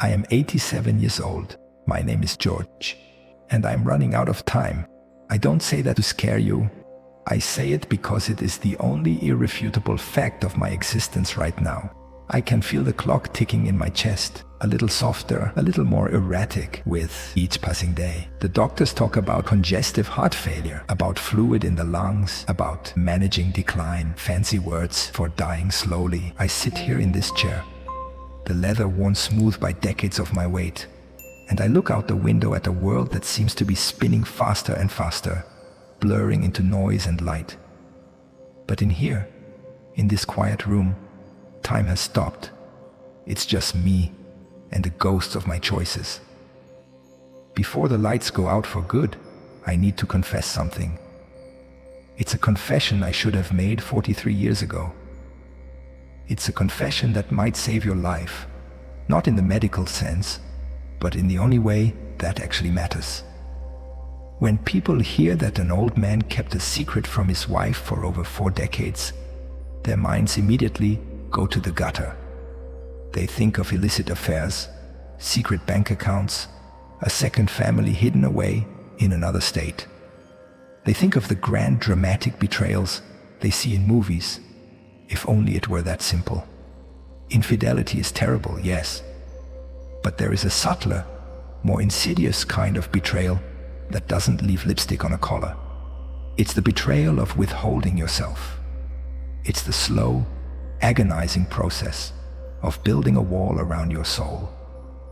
I am 87 years old. My name is George, and I'm running out of time. I don't say that to scare you. I say it because it is the only irrefutable fact of my existence right now. I can feel the clock ticking in my chest, a little softer, a little more erratic with each passing day. The doctors talk about congestive heart failure, about fluid in the lungs, about managing decline, fancy words for dying slowly. I sit here in this chair, the leather worn smooth by decades of my weight, and I look out the window at a world that seems to be spinning faster and faster, blurring into noise and light. But in here, in this quiet room, time has stopped. It's just me and the ghosts of my choices. Before the lights go out for good, I need to confess something. It's a confession I should have made 43 years ago. It's a confession that might save your life, not in the medical sense, but in the only way that actually matters. When people hear that an old man kept a secret from his wife for over 4 decades, their minds immediately go to the gutter. They think of illicit affairs, secret bank accounts, a second family hidden away in another state. They think of the grand dramatic betrayals they see in movies. If only it were that simple. Infidelity is terrible, yes, but there is a subtler, more insidious kind of betrayal that doesn't leave lipstick on a collar. It's the betrayal of withholding yourself. It's the slow, agonizing process of building a wall around your soul,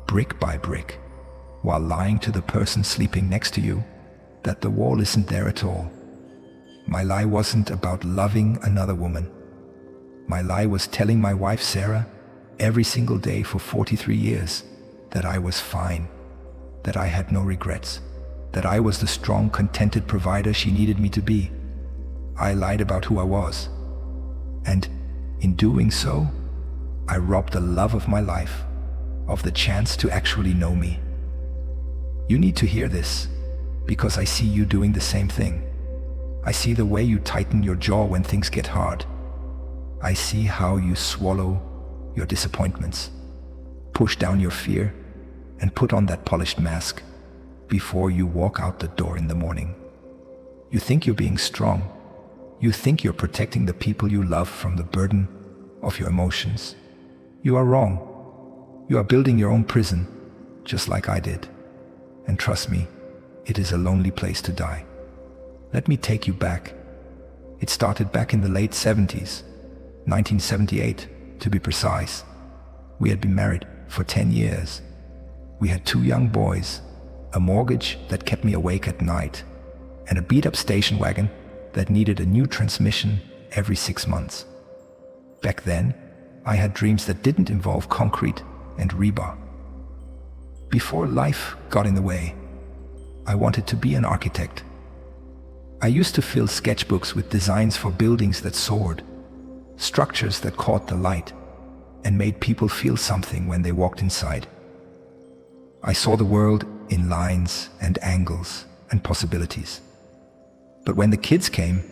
brick by brick, while lying to the person sleeping next to you that the wall isn't there at all. My lie wasn't about loving another woman. My lie was telling my wife Sarah every single day for 43 years that I was fine, that I had no regrets, that I was the strong, contented provider she needed me to be. I lied about who I was. And in doing so, I robbed the love of my life of the chance to actually know me. You need to hear this, because I see you doing the same thing. I see the way you tighten your jaw when things get hard. I see how you swallow your disappointments, push down your fear, and put on that polished mask before you walk out the door in the morning. You think you're being strong. You think you're protecting the people you love from the burden of your emotions. You are wrong. You are building your own prison, just like I did. And trust me, it is a lonely place to die. Let me take you back. It started back in the late 70s, 1978 to be precise. We had been married for 10 years. We had 2 young boys, a mortgage that kept me awake at night, and a beat-up station wagon that needed a new transmission every 6 months. Back then, I had dreams that didn't involve concrete and rebar. Before life got in the way, I wanted to be an architect. I used to fill sketchbooks with designs for buildings that soared, structures that caught the light and made people feel something when they walked inside. I saw the world in lines and angles and possibilities. But when the kids came,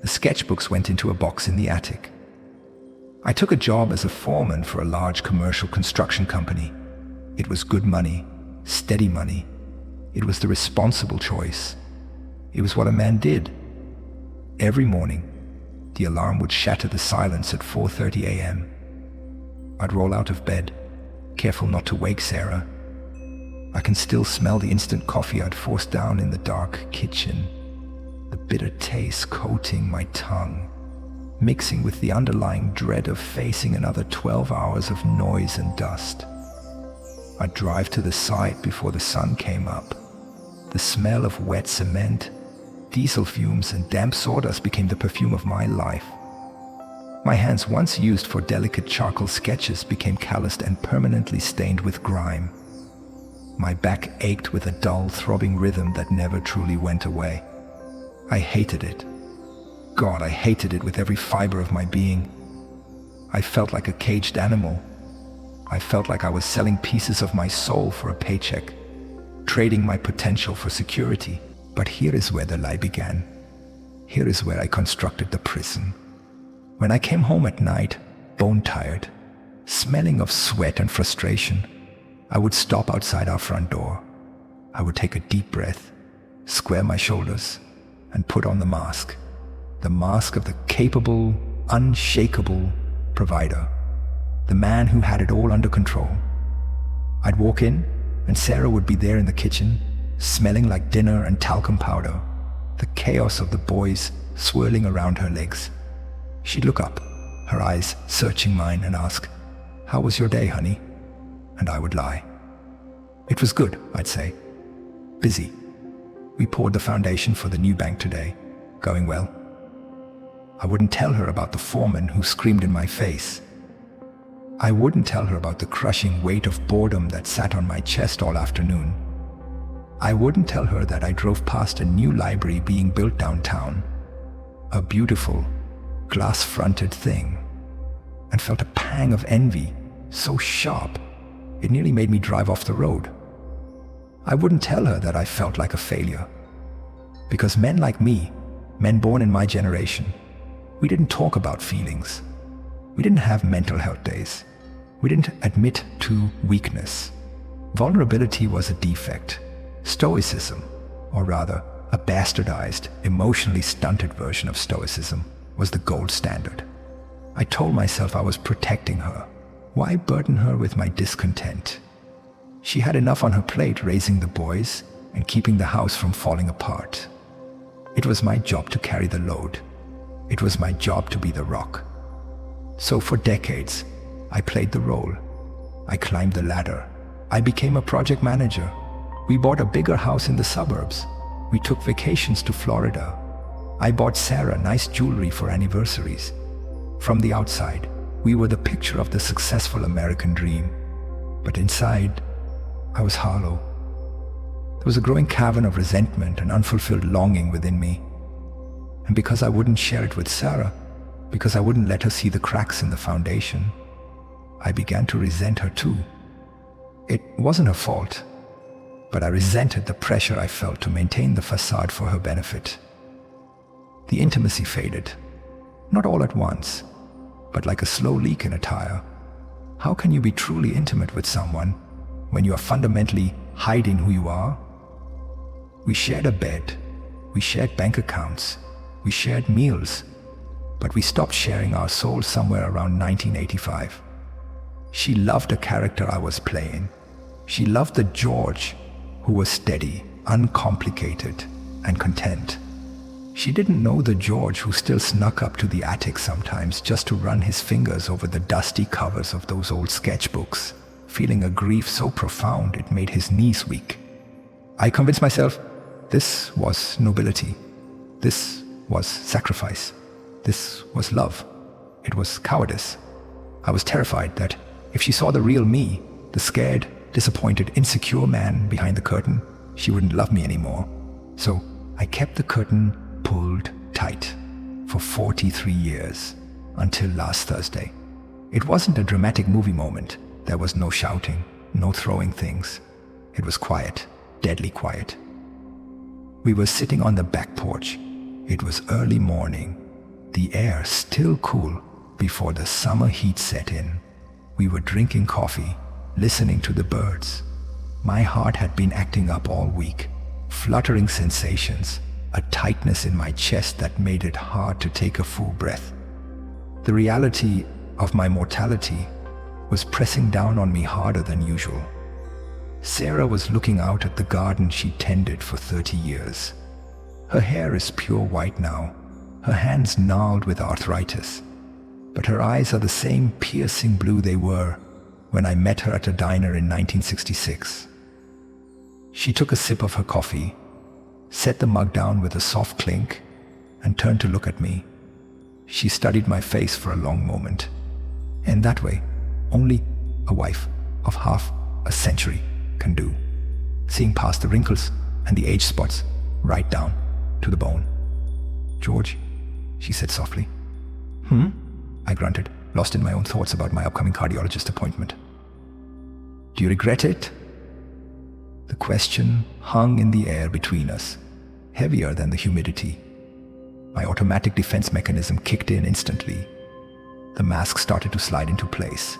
the sketchbooks went into a box in the attic. I took a job as a foreman for a large commercial construction company. It was good money, steady money. It was the responsible choice. It was what a man did. Every morning, the alarm would shatter the silence at 4:30 a.m. I'd roll out of bed, careful not to wake Sarah. I can still smell the instant coffee I'd forced down in the dark kitchen, the bitter taste coating my tongue, mixing with the underlying dread of facing another 12 hours of noise and dust. I'd drive to the site before the sun came up. The smell of wet cement, diesel fumes, and damp sawdust became the perfume of my life. My hands, once used for delicate charcoal sketches, became calloused and permanently stained with grime. My back ached with a dull, throbbing rhythm that never truly went away. I hated it. God, I hated it with every fiber of my being. I felt like a caged animal. I felt like I was selling pieces of my soul for a paycheck, trading my potential for security. But here is where the lie began. Here is where I constructed the prison. When I came home at night, bone-tired, smelling of sweat and frustration, I would stop outside our front door. I would take a deep breath, square my shoulders, and put on the mask of the capable, unshakable provider, the man who had it all under control. I'd walk in, and Sarah would be there in the kitchen, smelling like dinner and talcum powder, the chaos of the boys swirling around her legs. She'd look up, her eyes searching mine, and ask, "How was your day, honey?" And I would lie. "It was good," I'd say. "Busy. We poured the foundation for the new bank today. Going well." I wouldn't tell her about the foreman who screamed in my face. I wouldn't tell her about the crushing weight of boredom that sat on my chest all afternoon. I wouldn't tell her that I drove past a new library being built downtown, a beautiful, glass-fronted thing, and felt a pang of envy so sharp it nearly made me drive off the road. I wouldn't tell her that I felt like a failure, because men like me, men born in my generation, we didn't talk about feelings. We didn't have mental health days. We didn't admit to weakness. Vulnerability was a defect. Stoicism, or rather, a bastardized, emotionally stunted version of stoicism, was the gold standard. I told myself I was protecting her. Why burden her with my discontent? She had enough on her plate raising the boys and keeping the house from falling apart. It was my job to carry the load. It was my job to be the rock. So for decades, I played the role. I climbed the ladder. I became a project manager. We bought a bigger house in the suburbs. We took vacations to Florida. I bought Sarah nice jewelry for anniversaries. From the outside, we were the picture of the successful American dream. But inside, I was hollow. There was a growing cavern of resentment and unfulfilled longing within me. And because I wouldn't share it with Sarah, because I wouldn't let her see the cracks in the foundation, I began to resent her too. It wasn't her fault, but I resented the pressure I felt to maintain the facade for her benefit. The intimacy faded, not all at once, but like a slow leak in a tire. How can you be truly intimate with someone when you are fundamentally hiding who you are? We shared a bed, we shared bank accounts, we shared meals, but we stopped sharing our souls somewhere around 1985. She loved the character I was playing. She loved the George who was steady, uncomplicated, and content. She didn't know the George who still snuck up to the attic sometimes just to run his fingers over the dusty covers of those old sketchbooks, feeling a grief so profound it made his knees weak. I convinced myself this was nobility. This was sacrifice. This was love. It was cowardice. I was terrified that if she saw the real me, the scared, disappointed, insecure man behind the curtain, she wouldn't love me anymore. So I kept the curtain pulled tight for 43 years until last Thursday. It wasn't a dramatic movie moment. There was no shouting, no throwing things. It was quiet, deadly quiet. We were sitting on the back porch. It was early morning, the air still cool before the summer heat set in. We were drinking coffee, listening to the birds. My heart had been acting up all week, fluttering sensations, a tightness in my chest that made it hard to take a full breath. The reality of my mortality was pressing down on me harder than usual. Sarah was looking out at the garden she tended for 30 years. Her hair is pure white now, her hands gnarled with arthritis, but her eyes are the same piercing blue they were when I met her at a diner in 1966. She took a sip of her coffee, set the mug down with a soft clink, and turned to look at me. She studied my face for a long moment. In that way, only a wife of half a century can do, seeing past the wrinkles and the age spots right down to the bone. "George," she said softly. I grunted, lost in my own thoughts about my upcoming cardiologist appointment. "Do you regret it?" The question hung in the air between us, heavier than the humidity. My automatic defense mechanism kicked in instantly. The mask started to slide into place.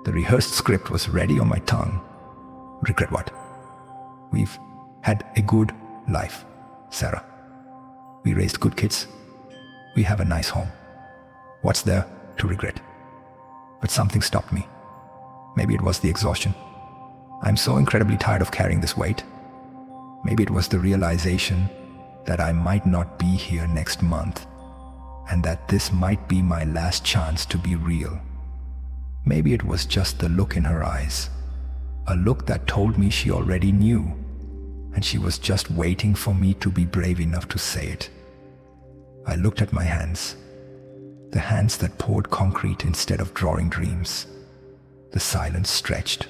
The rehearsed script was ready on my tongue, Regret what? We've had a good life, Sarah. We raised good kids. We have a nice home. What's there to regret? But something stopped me. Maybe it was the exhaustion. I'm so incredibly tired of carrying this weight. Maybe it was the realization that I might not be here next month, and that this might be my last chance to be real. Maybe it was just the look in her eyes, a look that told me she already knew, and she was just waiting for me to be brave enough to say it. I looked at my hands, the hands that poured concrete instead of drawing dreams. The silence stretched.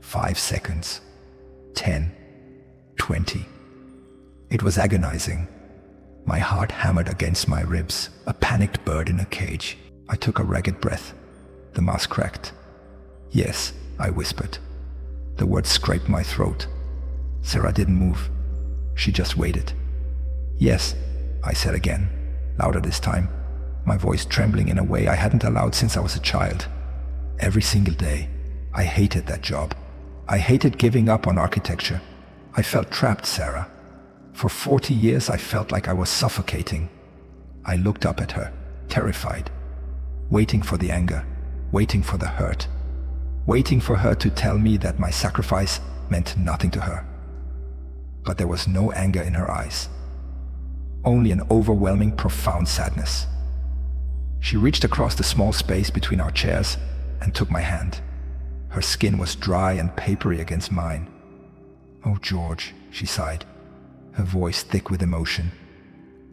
5 seconds, 10, 20. It was agonizing. My heart hammered against my ribs, a panicked bird in a cage. I took a ragged breath. The mask cracked. Yes, I whispered. The words scraped my throat. Sarah didn't move. She just waited. Yes, I said again, louder this time, my voice trembling in a way I hadn't allowed since I was a child. Every single day, I hated that job. I hated giving up on architecture. I felt trapped, Sarah. For 40 years, I felt like I was suffocating. I looked up at her, terrified, waiting for the anger, waiting for the hurt, waiting for her to tell me that my sacrifice meant nothing to her. But there was no anger in her eyes, only an overwhelming, profound sadness. She reached across the small space between our chairs and took my hand. Her skin was dry and papery against mine. "Oh, George," she sighed, her voice thick with emotion.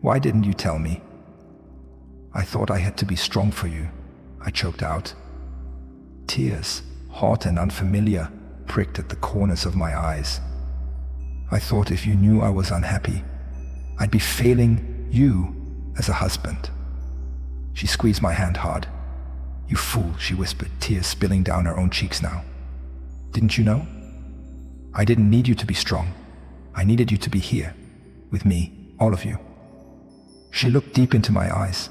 "Why didn't you tell me?" "I thought I had to be strong for you," I choked out. Tears, hot and unfamiliar, pricked at the corners of my eyes. "I thought if you knew I was unhappy, I'd be failing you as a husband." She squeezed my hand hard. "You fool," she whispered, tears spilling down her own cheeks now. "Didn't you know? I didn't need you to be strong. I needed you to be here, with me, all of you." She looked deep into my eyes,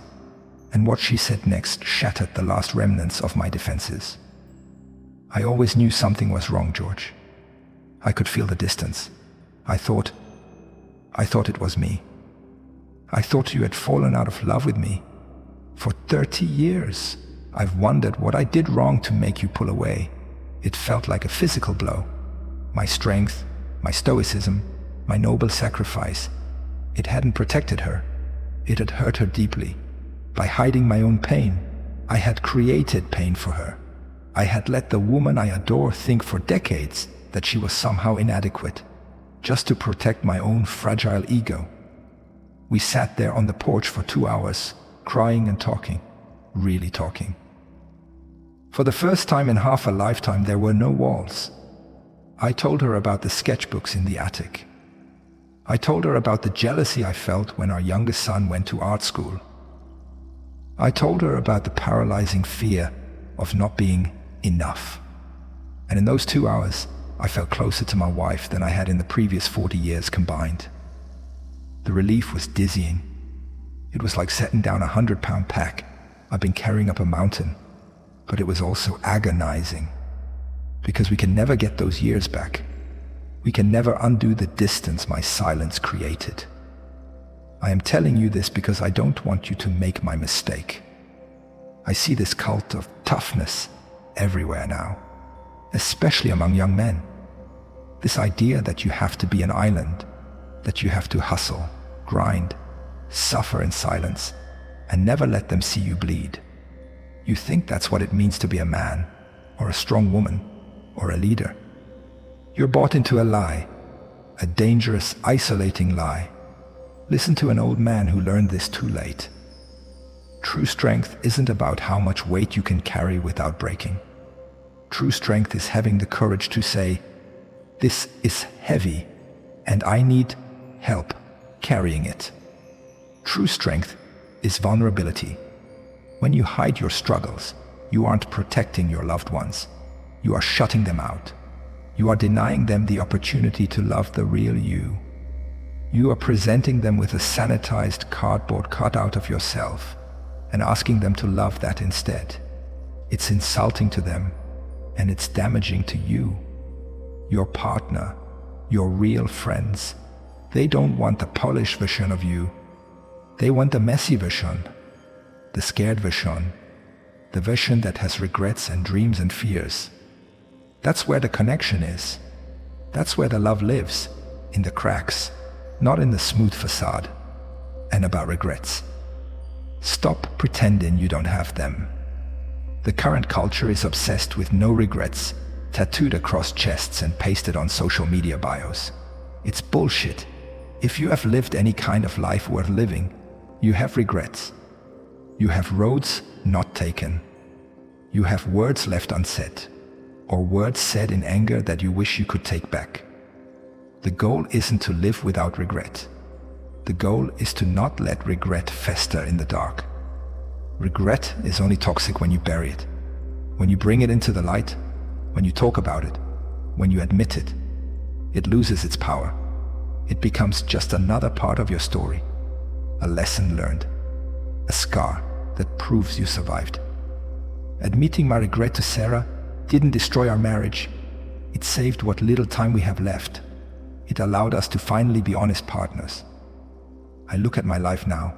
and what she said next shattered the last remnants of my defenses. "I always knew something was wrong, George. I could feel the distance. I thought it was me. I thought you had fallen out of love with me. For 30 years, I've wondered what I did wrong to make you pull away. It felt like a physical blow. My strength, my stoicism, my noble sacrifice. It hadn't protected her. It had hurt her deeply. By hiding my own pain, I had created pain for her. I had let the woman I adore think for decades that she was somehow inadequate, just to protect my own fragile ego. We sat there on the porch for 2 hours, crying and talking, really talking. For the first time in half a lifetime, there were no walls. I told her about the sketchbooks in the attic. I told her about the jealousy I felt when our youngest son went to art school. I told her about the paralyzing fear of not being enough. And in those 2 hours, I felt closer to my wife than I had in the previous 40 years combined. The relief was dizzying. It was like setting down a 100-pound pack I've been carrying up a mountain, but it was also agonizing, because we can never get those years back. We can never undo the distance my silence created. I am telling you this because I don't want you to make my mistake. I see this cult of toughness everywhere now, especially among young men. This idea that you have to be an island, that you have to hustle, grind, suffer in silence, and never let them see you bleed. You think that's what it means to be a man, or a strong woman, or a leader. You're bought into a lie, a dangerous, isolating lie. Listen to an old man who learned this too late. True strength isn't about how much weight you can carry without breaking. True strength is having the courage to say, "This is heavy, and I need help carrying it." True strength is vulnerability. When you hide your struggles, you aren't protecting your loved ones. You are shutting them out. You are denying them the opportunity to love the real you. You are presenting them with a sanitized cardboard cutout of yourself and asking them to love that instead. It's insulting to them, and it's damaging to you. your partner, your real friends. They don't want the polished version of you. They want the messy version, the scared version, the version that has regrets and dreams and fears. That's where the connection is. That's where the love lives, in the cracks, not in the smooth facade. And about regrets. Stop pretending you don't have them. The current culture is obsessed with no regrets, tattooed across chests and pasted on social media bios. It's bullshit. If you have lived any kind of life worth living, you have regrets. You have roads not taken. You have words left unsaid, or words said in anger that you wish you could take back. The goal isn't to live without regret. The goal is to not let regret fester in the dark. Regret is only toxic when you bury it. When you bring it into the light, when you talk about it, when you admit it, it loses its power. It becomes just another part of your story, a lesson learned, a scar that proves you survived. Admitting my regret to Sarah didn't destroy our marriage. It saved what little time we have left. It allowed us to finally be honest partners. I look at my life now,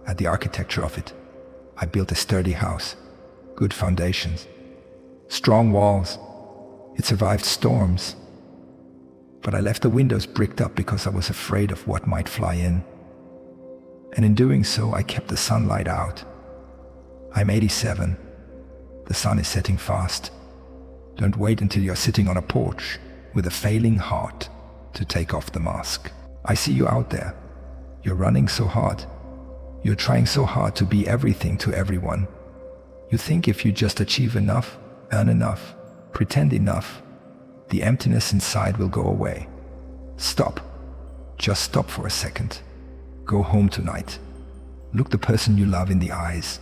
at the architecture of it. I built a sturdy house, good foundations, strong walls. It survived storms. But I left the windows bricked up because I was afraid of what might fly in. And in doing so, I kept the sunlight out. I'm 87. The sun is setting fast. Don't wait until you're sitting on a porch with a failing heart to take off the mask. I see you out there. You're running so hard. You're trying so hard to be everything to everyone. You think if you just achieve enough, earn enough, pretend enough, the emptiness inside will go away. Stop. Just stop for a second. Go home tonight. Look the person you love in the eyes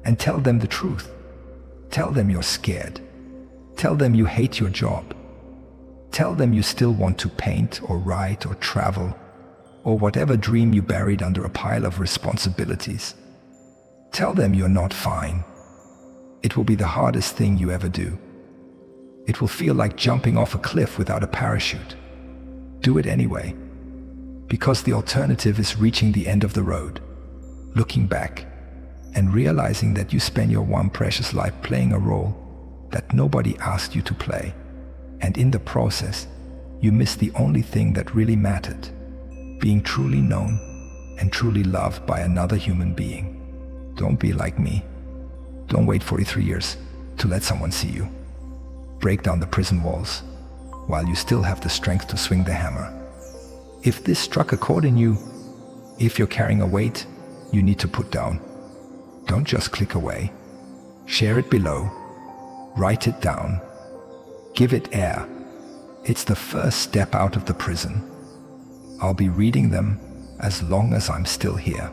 and tell them the truth. Tell them you're scared. Tell them you hate your job. Tell them you still want to paint or write or travel or whatever dream you buried under a pile of responsibilities. Tell them you're not fine. It will be the hardest thing you ever do. It will feel like jumping off a cliff without a parachute. Do it anyway, because the alternative is reaching the end of the road, looking back, and realizing that you spent your one precious life playing a role that nobody asked you to play, and in the process, you missed the only thing that really mattered. Being truly known and truly loved by another human being. Don't be like me. Don't wait 43 years to let someone see you. Break down the prison walls while you still have the strength to swing the hammer. If this struck a chord in you, if you're carrying a weight you need to put down, don't just click away. Share it below. Write it down. Give it air. It's the first step out of the prison. I'll be reading them as long as I'm still here.